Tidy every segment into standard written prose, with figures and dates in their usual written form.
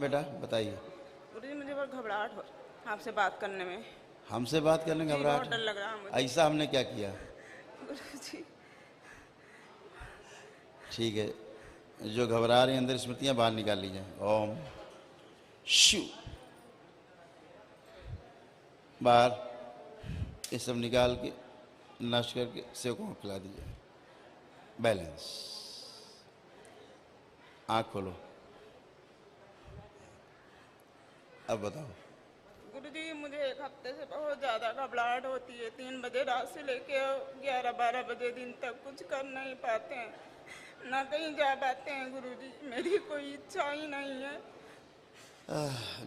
बेटा बताइए। गुरुजी मुझे बहुत घबराहट हो आपसे बात करने में। हमसे बात करने का जी, घबराहट? बहुत डर लग रहा है मुझे। ऐसा हमने क्या किया? गुरुजी ठीक है, जो घबरा रही अंदर स्मृतियां बाहर निकाल लीजिए। ओम शिव, बाहर ये सब निकाल के नष्ट करके सेवकों को खिला दीजिए। बैलेंस। आँख खोलो। अब बताओ। गुरुजी मुझे एक हफ्ते से बहुत ज़्यादा घबराहट होती है। 3 बजे रात से लेके 11-12 बजे दिन तक कुछ कर नहीं पाते हैं, ना कहीं जा पाते हैं। गुरुजी मेरी कोई इच्छा ही नहीं है।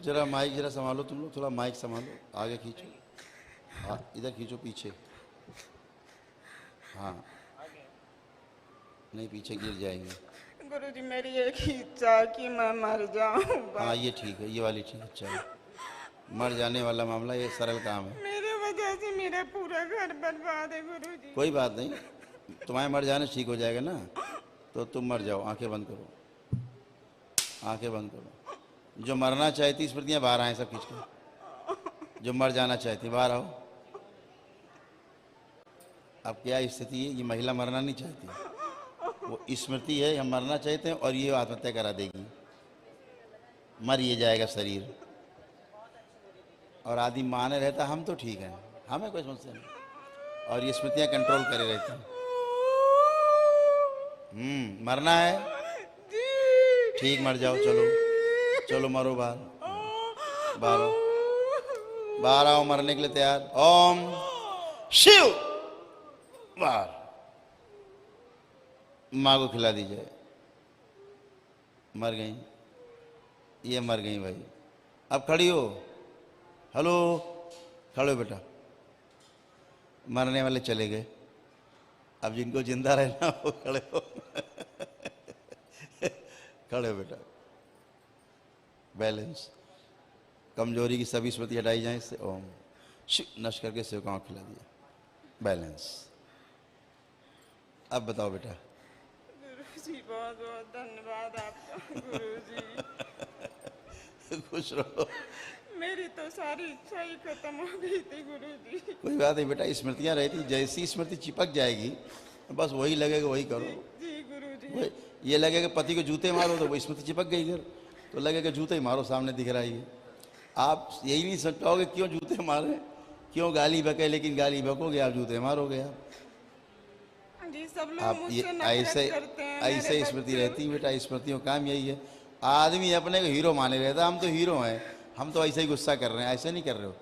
जरा माइक जरा संभालो तुम लोग, थोड़ा माइक संभालो, आगे खींचो। हाँ इधर खींचो, पीछे। हाँ नहीं, पीछे गिर जाएंगे। गुरुजी मेरी एक ही इच्छा है कि मैं मर जाऊं। हाँ ये ठीक है, ये वाली ठीक है। चलो, मर जाने वाला मामला, ये सरल काम है। मेरे वजह से मेरा पूरा घर बर्बाद है गुरुजी। कोई बात नहीं, तुम्हारे मर जाने ठीक हो जाएगा ना, तो तुम मर जाओ। आंखें बंद करो, आंखें बंद करो। जो मरना चाहती स्मृतियाँ बाहर आए सब खींच के। जो मर जाना चाहती बाहर आओ। अब क्या स्थिति है? ये महिला मरना नहीं चाहती, वो स्मृति है, हम मरना चाहते हैं और ये आत्महत्या करा देगी। मर ये जाएगा शरीर। और आदि माने रहता हम तो ठीक है, हमें कोई समस्या नहीं। और ये स्मृतियाँ कंट्रोल करे रहती हैं। मरना है ठीक, मर जाओ। चलो चलो मरो, बाहर बाहर आओ, बाहर आओ, मरने के लिए तैयार। ओम शिव, बाहर। माँ को खिला दीजिए। मर गई, ये मर गई भाई। अब खड़ी हो। हेलो, खड़े हो बेटा। मरने वाले चले गए, अब जिनको जिंदा रहना वो खड़े हो। खड़े हो बेटा। बैलेंस। कमजोरी की सभी स्मृति हटाई जाए इससे। ओम शिव, नष्ट करके सेवकाओं को खिला दिया। बैलेंस। अब बताओ बेटा। गुरुजी बहुत बहुत धन्यवाद आपका। गुरुजी खुश रहो। मेरी तो सारी इच्छा ही खत्म हो गई थी गुरुजी। कोई बात नहीं बेटा, स्मृतियाँ रहती, जैसी स्मृति चिपक जाएगी बस वही लगेगा वही करो। जी गुरुजी। वही, ये लगेगा पति को जूते मारो तो वो स्मृति चिपक गई घर, तो लगेगा जूते ही मारो, सामने दिख रहा है। आप यही नहीं समझ पाओगे क्यों जूते मारे, क्यों गाली बके, लेकिन गाली बकोगे आप, जूते मारोगे आप। जी सब लोग आप ये मुझसे नफरत ऐसे करते हैं। ऐसे मेरे स्मृति बच्चे। रहती है बेटा। स्मृतियों का काम यही है, आदमी अपने को हीरो माने रहता। हम तो हीरो हैं, हम तो ऐसे ही गुस्सा कर रहे हैं। ऐसे नहीं कर रहे हो,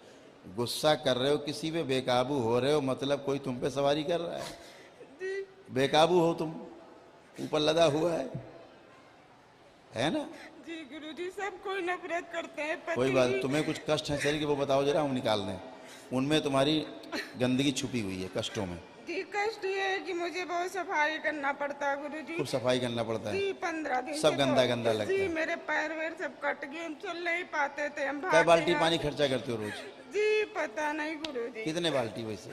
गुस्सा कर रहे हो किसी पे, बेकाबू हो रहे हो, मतलब कोई तुम पे सवारी कर रहा है। जी बेकाबू हो तुम, ऊपर लदा हुआ है ना। जी गुरुजी सब कोई नफरत करते हैं। कोई पति बात, भी- तुम्हें कुछ कष्ट है शरीर के, वो बताओ जरा, हम निकाल दें। उनमें तुम्हारी गंदगी छुपी हुई है, कष्टों में। जी कष्ट ये है कि मुझे बहुत सफाई करना पड़ता है गुरुजी। खूब सफाई करना पड़ता है, जी 15 दिन सब से गंदा तो- गंदा लगता जी है। मेरे पैर वैर सब कट गए, हम चल नहीं पाते थे। हम कै भागते बाल्टी हैं। पानी खर्चा करते हो रोज? जी पता नहीं गुरुजी। कितने बाल्टी वैसे?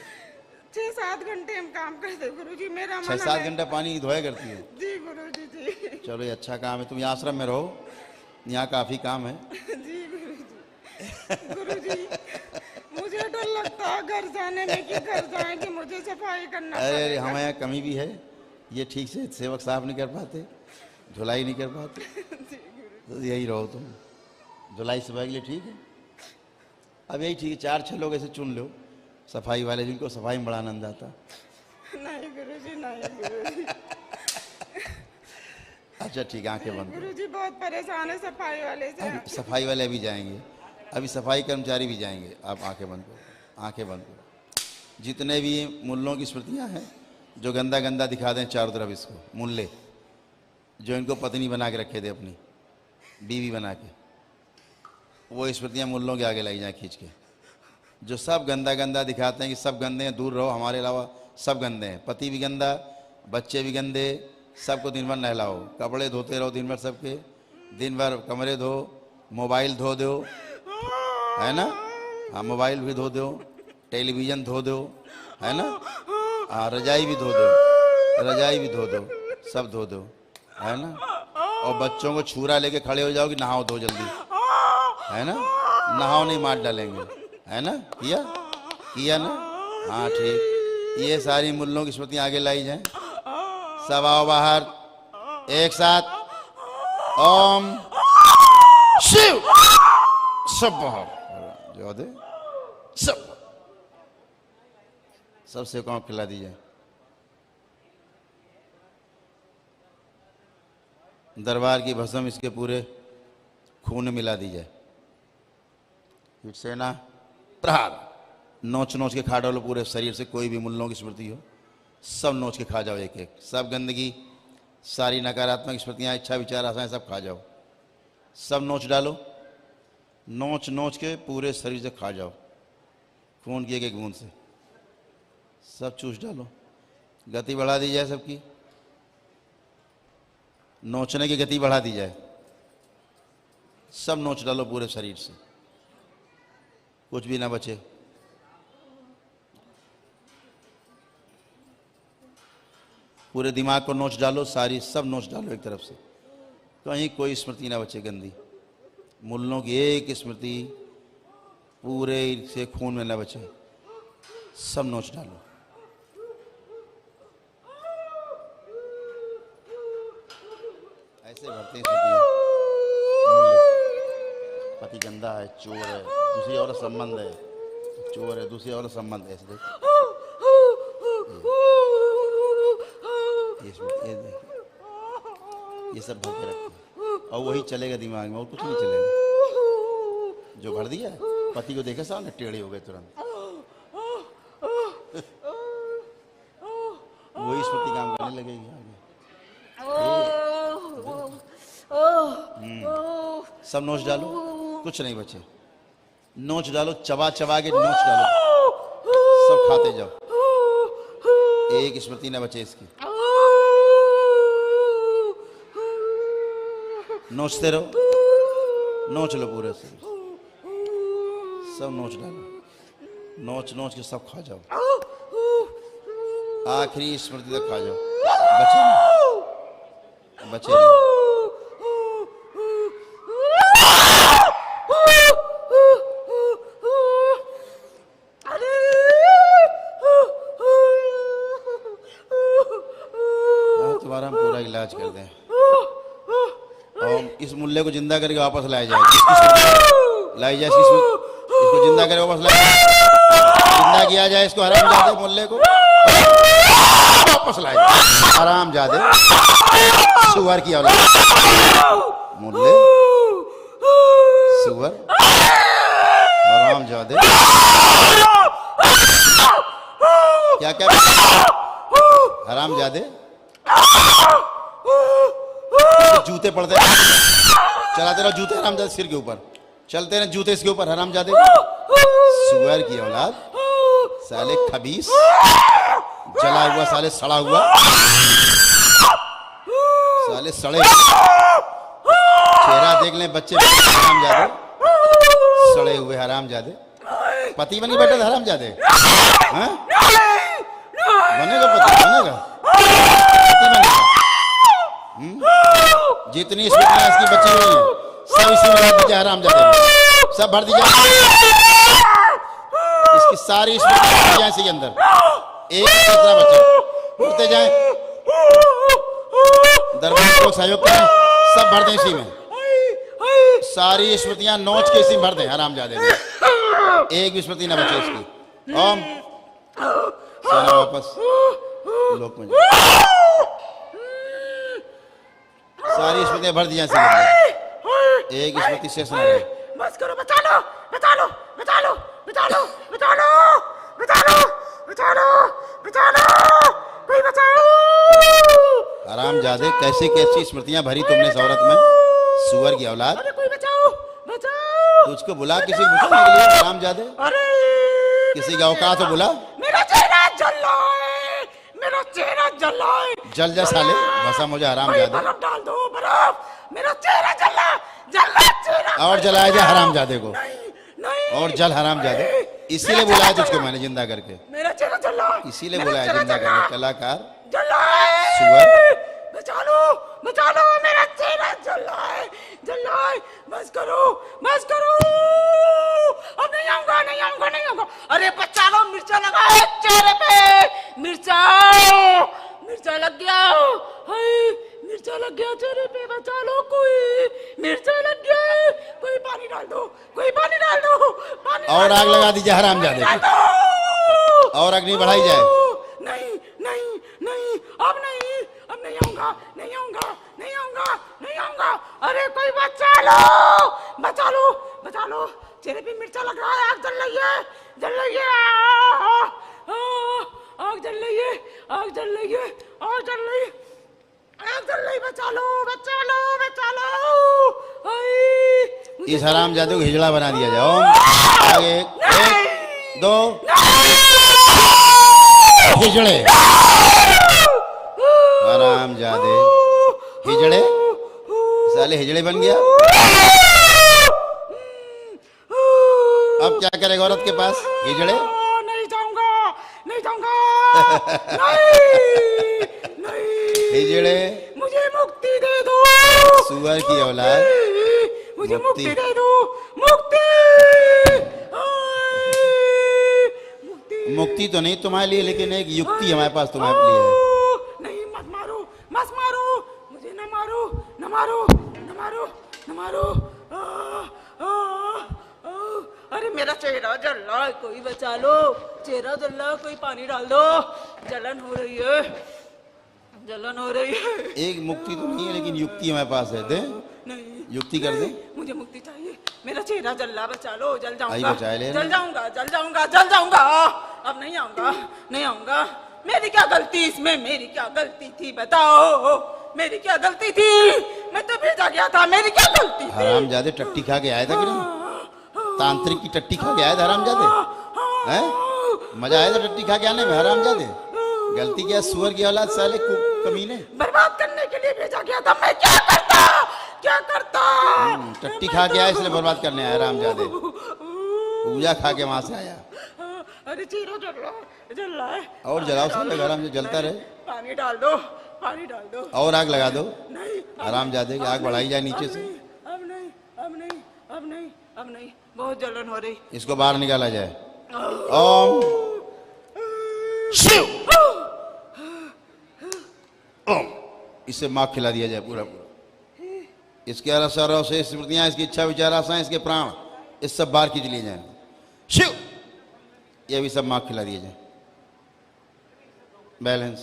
6-7 घंटे हम काम करते गुरुजी। मेरा 6-7 घंटा पानी धोया करती हो? जी गुरुजी जी। चलो ये अच्छा काम है, तुम यहाँ आश्रम में रहो, यहाँ काफी काम है। जी गुरुजी। गुरुजी मुझे डर लगता है घर जाने में कि घर जाए कि मुझे सफाई करना अरे पड़ेगा। हमारे यहाँ कमी भी है, ये ठीक से सेवक साफ नहीं कर पाते, धुलाई नहीं कर पाते। तो यही रहो तुम, धुलाई सफाई के लिए ठीक है। अब यही ठीक है, 4-6 लोग ऐसे चुन लो सफाई वाले, जिनको सफाई में बड़ा आनंद आता। नहीं गुरुजी, नहीं गुरुजी। अच्छा ठीक है, आंखें बंद करो। गुरुजी बहुत परेशान है सफाई वाले से। अभी सफाई वाले अभी जाएंगे, अभी सफाई कर्मचारी भी जाएंगे। आप आंखें बंद करो, आंखें बंद करो। जितने भी मुल्लों की स्मृतियाँ हैं जो गंदा गंदा दिखा दें चारों तरफ, इसको मुल्ले जो इनको पत्नी बना के रखे थे, अपनी बीवी बना के, वो स्मृतियाँ मुल्लों के आगे लाई जाएँ खींच के। जो सब गंदा गंदा दिखाते हैं कि सब गंदे हैं, दूर रहो, हमारे अलावा सब गंदे हैं। पति भी गंदा, बच्चे भी गंदे, सबको दिन भर नहलाओ, कपड़े धोते रहो दिन भर सबके, दिन भर कमरे धो, मोबाइल धो दो, है ना। हाँ मोबाइल भी धो दो, टेलीविज़न धो दो, है ना। हाँ रजाई भी धो दो, रजाई भी धो दो, सब धो दो, है ना। और बच्चों को छुरा लेके खड़े हो जाओ कि नहाओ धो जल्दी। है ना? नहाओ नहीं मार डालेंगे, है ना? किया ना? हाँ ठीक। ये सारी मुल्लों की स्मृतियाँ आगे लाई जाएं। सब आओ बाहर एक साथ। ओम शिव। सब बाहर जो दे, सबसे कौन खिला दी जाए। दरबार की भस्म इसके पूरे खून में मिला दी जाए। सेना प्रहार, नोच नोच के खा डालो पूरे शरीर से, कोई भी मुल्लों की स्मृति हो सब नोच के खा जाओ एक एक। सब गंदगी, सारी नकारात्मक स्मृतियाँ, इच्छा विचार आशाएं सब खा जाओ, सब नोच डालो। नोच नोच के पूरे शरीर से खा जाओ, खून की एक एक बूंद से सब चूस डालो। गति बढ़ा दी जाए सबकी, नोचने की गति बढ़ा दी जाए। सब नोच डालो पूरे शरीर से, कुछ भी ना बचे। पूरे दिमाग को नोच डालो, सारी सब नोच डालो एक तरफ से, कहीं कोई स्मृति ना बचे गंदी। मुल्लों की एक स्मृति पूरे से खून में न बचे, सब नोच डालो। ऐसे भरते हैं स्मृतियाँ। पति गंदा है, चोर है, दूसरी औरत संबंध है, चोर है, दूसरी औरत संबंध है, ऐसे देख। ये सब भर के रखते हैं और वही चलेगा दिमाग में और कुछ नहीं चलेगा। जो भर दिया है, पति को देखे सामने टेढ़े हो गए तुरंत। वही स्मृति काम करने लगेगी आगे। सब नोच डालो, कुछ नहीं बचे। नोच डालो, चबा चबा के नोच डालो, सब खाते जाओ, एक स्मृति न बचे इसकी। नोचते रहो, नोच लो पूरे से, सब नोच डालो, नोच नोच के सब खा जाओ, आखिरी स्मृति तक खा जाओ, बचे नहीं, बचे नहीं। तुम्हारा हम पूरा इलाज कर दें और इस मुल्ले को जिंदा करके वापस लाया जाए। लाई जाए इसको जिंदा करके वापस लाया जाए, जिंदा किया जाए इसको, हरामजादे मुल्ले को वापस लाया जाए। हरामजादे, सुअर की औलाद, मुल्ले, सुअर, हरामजादे, क्या क्या हरामजादे। जूते पड़ते चलाते रहो, जूते हरामजादे सिर के ऊपर चलते रहे, जूते इसके ऊपर हरामजादे। सुअर की औलाद, साले खबीस, जला हुआ साले, सड़ा हुआ साले, सड़े चेहरा देख लें बच्चे, हरामजादे, सड़े हुए हरामजादे। पति बनी बैठे हरामजादे, बनेगा पति, बनेगा पति बनेगा। जितनी स्मृतियां इसकी बची हुई हैं सब इसी में भर दीजिए, हरामजादे सब भर दीजिए। इसकी सारी स्मृतियां इसी के अंदर, एक दूसरा बच्चा उड़ते जाए, दरबार को सहयोग करें, सब भर दें इसी में। सारी स्मृतियां नोच के इसी में भर दें हरामजादे में, एक भी स्मृति ना बचे इसकी। ओम सेना वापस लोक में जाए। सारी स्मृतियां भर दी जाए, एक स्मृति शेष न रहे। बस करो, बचा लो, बचा लो, बचा लो, बचा लो, बचा लो, बचा लो, बचा लो, बचा लो, कोई बचाओ। हरामजादे, कैसी कैसी स्मृतियां भरी तुमने इस औरत में, सुअर की औलाद। अरे कोई बचाओ, बचाओ। तुझको बुला किसी को बुलाने के लिए, हरामजादे, अरे किसी का औकात हो बुला। मेरा चेहरा जल रहा है, मेरा चेहरा जल रहा है। जल जा साले, भस्म हो जा हरामजादे। बर्फ डाल दो, बर्फ, मेरा चेहरा जल रहा, जल रहा चेहरा। और जलाया जाए हरामजादे को, नहीं, और जल हरामजादे। इसीलिए बुलाया तुझको मैंने जिंदा करके, मेरा चेहरा जल रहा, इसीलिए बुलाया जिंदा करके। कलाकार, जल रहा है, सुअर, बचा लो, बचा लो, मेरा चेहरा जल रहा है, जल रहा है। बस करो, बस करो, अब नहीं आऊंगा, नहीं आऊंगा, नहीं आऊंगा। अरे बच्चा लो, मिर्चा लगा है चेहरे पे, मिर्चा, मिर्चा लग गया, हाय मिर्चा लग गया चेहरे पे, बचा लो कोई, मिर्चा लग गया है, कोई पानी डाल दो, कोई पानी डाल दो, पानी और आग लगा दीजिए हरामजादे की, और अग्नि बढ़ाई जाए। नहीं नहीं नहीं, अब नहीं, अब नहीं आऊंगा, नहीं आऊंगा, नहीं आऊंगा, नहीं आऊंगा। अरे कोई बचा लो, बचा लो, बचा लो, चेहरे पे मिर्चा लग रहा है, आग जल रही है, जल रही है, आग जल रही है, आग जल रही है, आग जल रही है, आग जल रही, बचा लो, बचा लो, बचा लो। इस हरामजादे को हिजड़ा बना दिया जाए। ओम आगे, एक दो हिजड़े, हरामजादे हिजड़े, साले हिजड़े बन गया। अब क्या करेगा औरत के पास हिजड़े? नहीं जाऊंगा, नहीं जाऊंगा, नहीं, नहीं, हिजड़े, मुझे मुक्ति दे दो, सुअर की औलाद, मुझे मुक्ति। मुक्ति दे दो, मुक्ति, मुक्ति, मुक्ति तो नहीं तुम्हारे लिए, लेकिन एक युक्ति हमारे पास तुम्हारे लिए है। नहीं मत मारो, मत मारो, मुझे न मारो, न मारो, न मारो, न मारो, अरे मेरा चेहरा जल रहा है, कोई बचा लो, चेहरा जल रहा है, कोई पानी डाल दो, जलन हो रही है, जलन हो रही है। एक मुक्ति तो नहीं है, लेकिन युक्ति हमारे पास है। दे नहीं, युक्ति कर दे। मुझे मुक्ति चाहिए, मेरा चेहरा जल रहा, बचा लो, जल आई जाऊंगा, बचा ले। जल जाऊंगा, जल जाऊंगा, जल जाऊंगा, अब नहीं आऊंगा, नहीं आऊंगा। मेरी क्या गलती इसमें, मेरी क्या गलती थी बताओ, मेरी क्या गलती थी, मैं तो भेजा गया था, मेरी क्या गलती थी। हरामजादे टट्टी खा के आया था कि नहीं? तांत्रिक की टट्टी खा के आया था हरामजादे, हैं? मजा आया था टट्टी खा के आने में हरामजादे? गलती क्या, सुअर की औलाद साले कमीने, बर्बाद करने के लिए भेजा गया था, मैं क्या करता, क्या करता। टट्टी खा के आया इसलिए बर्बाद करने आया हरामजादे, पूजा खा के वहां से आया। अरे चेहरा जल रहा है, जल रहा है, और जलाओ साले, गरम से जलता रहे, पानी डाल दो, पानी डाल दो, और आग लगा दो। नहीं, हरामजादे की आग बढ़ाई जाए नीचे से, अब नहीं, अब नहीं, अब नहीं, अब नहीं, बहुत जलन हो रही। इसको बाहर निकाला जाए। ओम शिव, ओम, इसे माँ खिला दिया जाए पूरा पूरा। इसके रसों से स्मृतियां, इसकी इच्छा विचार आशाएं, इसके प्राण, इस सब बाहर खींच लिए जाए। शिव, ये भी सब माँ खिला दिए जाए। बैलेंस,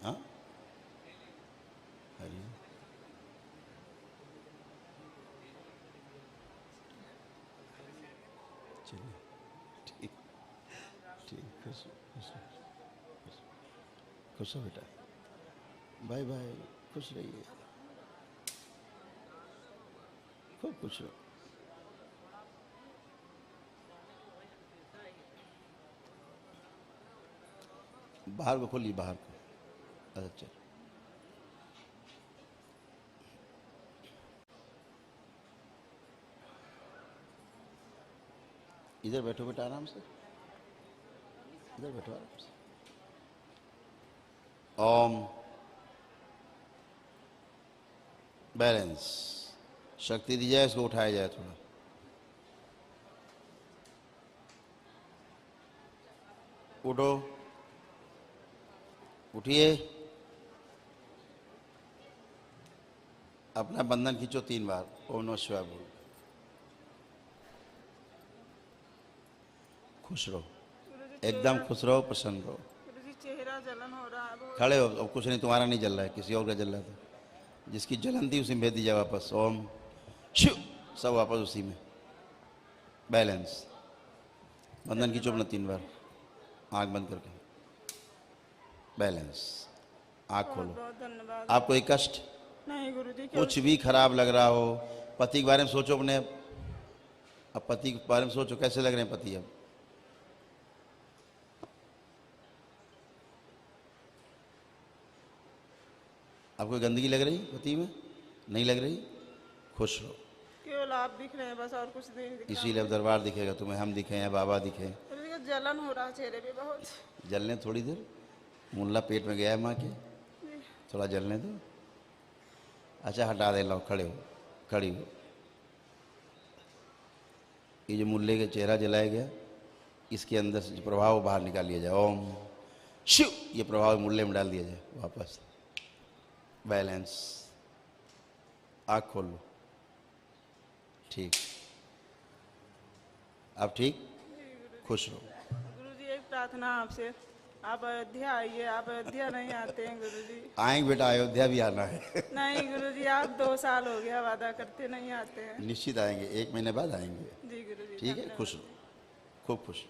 हाँ चलिए, ठीक ठीक, खुश हो बेटा, बाय बाय, खुश रहिए, खूब खुश रहो। बाहर को खोलिए, बाहर को। अच्छा, इधर बैठो बेटा, आराम से, इधर बैठो आराम से। ओम, बैलेंस, शक्ति दी जाए, इसको उठाया जाए थोड़ा। उठो, उठिए, अपना बंधन खींचो 3 बार, ओम नमः शिवाय बोलो। खुश रहो, एकदम खुश रहो, प्रसन्न रहो। गुरुजी चेहरा जलन हो रहा है बहुत। खड़े हो, अब कुछ नहीं, तुम्हारा नहीं जल रहा है, किसी और का जल रहा था। जिसकी जलन थी उसी में भेज दीजिए वापस। ओम शिव, सब वापस उसी में। बैलेंस, बंधन खींचो अपना 3 बार, आँख बंद करके। बैलेंस, आँख खोलो। बहुत धन्यवाद। आपको एक कष्ट, नहीं गुरुजी, कुछ भी खराब लग रहा हो, पति के बारे में सोचो अपने, अब पति के बारे में सोचो, कैसे लग रहे हैं पति अब? आपको गंदगी लग रही पति में? नहीं लग रही? खुश रहो। केवल आप दिख रहे हैं बस, और कुछ नहीं दिख रहा। इसीलिए अब दरबार दिखेगा तुम्हें, हम दिखे हैं, बाबा दिखे। गुरुजी को जलन हो रहा है चेहरे पे बहुत। जलने थोड़ी देर, मुल्ला पेट में गया है माँ के, थोड़ा जलने दो। अच्छा हटा दे, लो खड़े हो, खड़ी हो। ये जो मुल्ले का चेहरा जलाया गया, इसके अंदर से जो प्रभाव बाहर निकाल लिया जाए। ओम शिव, ये प्रभाव मुल्ले में डाल दिया जाए वापस। बैलेंस। आँख खोल लो। ठीक, अब ठीक, खुश रहो। गुरुजी एक प्रार्थना आपसे, आप अयोध्या आइए। आप अयोध्या नहीं आते हैं गुरुजी। आएंगे बेटा, अयोध्या भी आना है। नहीं गुरुजी, आप 2 साल हो गया वादा करते नहीं आते हैं। निश्चित आएंगे, 1 महीने बाद आएंगे। जी गुरुजी। ठीक है, धन्यवाद। खुश रहो, खूब खुश।